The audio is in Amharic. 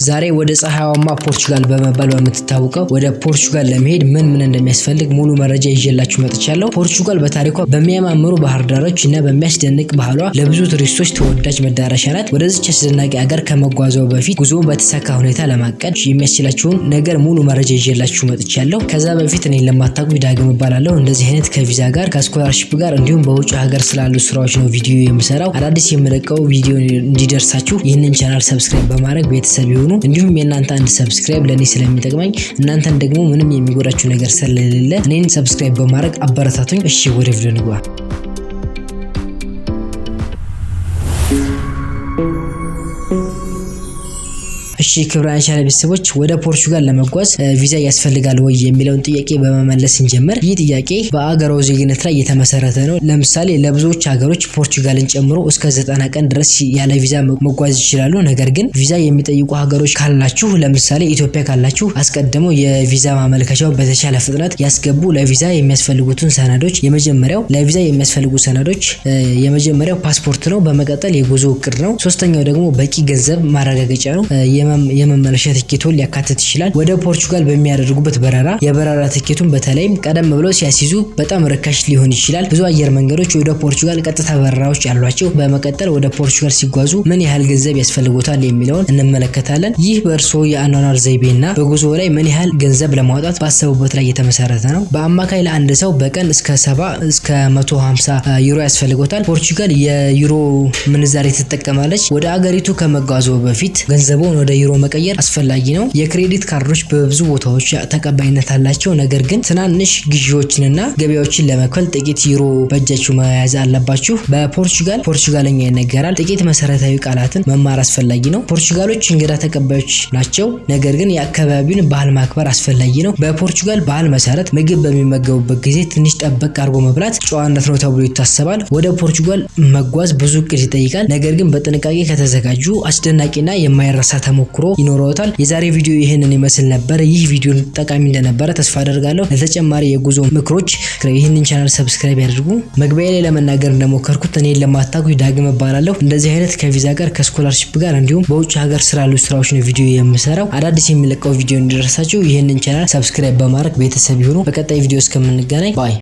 ዛሬ ወደ ፀሐያማ ፖርቹጋል በመባል በምትታወቀው ወደ ፖርቹጋል ለመሄድ ምን እንደሚያስፈልግ ሙሉ መረጃ ይዤላችሁ መጥቻለሁ። ፖርቹጋል በታሪኳ በሚያማምሩ ባህር ዳርቻዎች እና በሚያስደንቅ ባህሏ ለብዙ ቱሪስቶች ተወዳጅ መዳረሻ ናት። ወደዚች አስደናቂ ሀገር ከመጓዛው በፊት ጉዞውን በተሳካ ሁኔታ ለማቀድ የሚያስችላችሁን ነገር ሙሉ መረጃ ይዤላችሁ መጥቻለሁ። ከዛ በፊት እኔን ለማታውቁ ዳግም እባላለሁ። እንደዚህ አይነት ከቪዛ ጋር ከስኮላርሺፕ ጋር እንዲሁም በውጭ ሀገር ስላሉ ስራዎች ነው ቪዲዮ የምሰራው። አዳዲስ የምለቀው ቪዲዮ እንዲደርሳችሁ ይህንን ቻናል ሰብስክራይብ በማድረግ ቤተሰብ ይሁኑ። እንዲሁም የእናንተ አንድ ሰብስክራይብ ለኔ ስለሚጠቅመኝ እናንተን ደግሞ ምንም የሚጎዳችሁ ነገር ስለሌለ እኔን ሰብስክራይብ በማድረግ አበረታቱኝ። እሺ ወደ ቪዲዮ እንግባ። እሺ ክብራን ቻናል ቤተሰቦች ወደ ፖርቹጋል ለመጓዝ ቪዛ ያስፈልጋል ወይ የሚለውን ጥያቄ በመመለስ እንጀምር። ይህ ጥያቄ በአገራው ዜግነት ላይ የተመሰረተ ነው። ለምሳሌ ለብዙዎች ሀገሮች ፖርቹጋልን ጨምሮ እስከ 90 ቀን ድረስ ያለ ቪዛ መጓዝ ይችላሉ። ነገር ግን ቪዛ የሚጠይቁ ሀገሮች ካላችሁ ለምሳሌ ኢትዮጵያ ካላችሁ አስቀድመው የቪዛ ማመልከቻው በተቻለ ፍጥነት ያስገቡ። ለቪዛ የሚያስፈልጉትን ሰነዶች ለቪዛ የሚያስፈልጉ ሰነዶች የመጀመሪያው ፓስፖርት ነው። በመቀጠል የጉዞ እቅድ ነው። ሶስተኛው ደግሞ በቂ ገንዘብ ማረጋገጫ ነው። የመመለሻ ትኬቱን ሊያካትት ይችላል። ወደ ፖርቹጋል በሚያደርጉበት የበረራ ትኬቱን በተለይም ቀደም ብለው ሲያስይዙ በጣም ርካሽ ሊሆን ይችላል። ብዙ አየር መንገዶች ወደ ፖርቹጋል ቀጥታ በረራዎች አሏቸው። በመቀጠል ወደ ፖርቹጋል ሲጓዙ ምን ያህል ገንዘብ ያስፈልጎታል የሚለውን እንመለከታለን። ይህ በእርስዎ የአኗኗር ዘይቤና በጉዞ ላይ ምን ያህል ገንዘብ ለማውጣት ባሰቡበት ላይ የተመሰረተ ነው። በአማካይ ለአንድ ሰው በቀን እስከ 70 እስከ 150 ዩሮ ያስፈልጎታል። ፖርቹጋል የዩሮ ምንዛሬ ትጠቀማለች። ወደ አገሪቱ ከመጓዙ በፊት ገንዘቡን ወደ ዩሮ መቀየር አስፈላጊ ነው። የክሬዲት ካርዶች በብዙ ቦታዎች ተቀባይነት አላቸው። ነገር ግን ትናንሽ ግዢዎችንና ገበያዎችን ለመክፈል ጥቂት ዩሮ በእጃችሁ መያዝ አለባችሁ። ፖርቹጋልኛ ይነገራል። ጥቂት መሰረታዊ ቃላትን መማር አስፈላጊ ነው። ፖርቹጋሎች እንግዳ ተቀባዮች ናቸው። ነገር ግን የአካባቢውን ባህል ማክበር አስፈላጊ ነው። በፖርቹጋል ባህል መሰረት ምግብ በሚመገቡበት ጊዜ ትንሽ ጠበቅ አድርጎ መብላት ጨዋነት ነው ተብሎ ይታሰባል። ወደ ፖርቹጋል መጓዝ ብዙ እቅድ ይጠይቃል። ነገር ግን በጥንቃቄ ከተዘጋጁ አስደናቂና የማይረሳ ተሞክሮ ይኖረውታል። የዛሬ ቪዲዮ ይሄንን ይመስል ነበር። ይህ ቪዲዮ ጠቃሚ እንደነበረ ተስፋ አደርጋለሁ። ለተጨማሪ የጉዞ ምክሮች ይህንን ቻናል ሰብስክራይብ ያድርጉ። መግቢያ ላይ ለመናገር እንደሞከርኩት እኔን ለማታውቁ ዳግም እባላለሁ። እንደዚህ አይነት ከቪዛ ጋር ከስኮላርሺፕ ጋር እንዲሁም በውጭ ሀገር ስላሉ ስራዎች ነው ቪዲዮ የምሰራው። አዳዲስ የሚለቀው ቪዲዮ እንዲደርሳችሁ ይህንን ቻናል ሰብስክራይብ በማድረግ ቤተሰብ ይሁኑ። በቀጣይ ቪዲዮ እስከምንገናኝ ባይ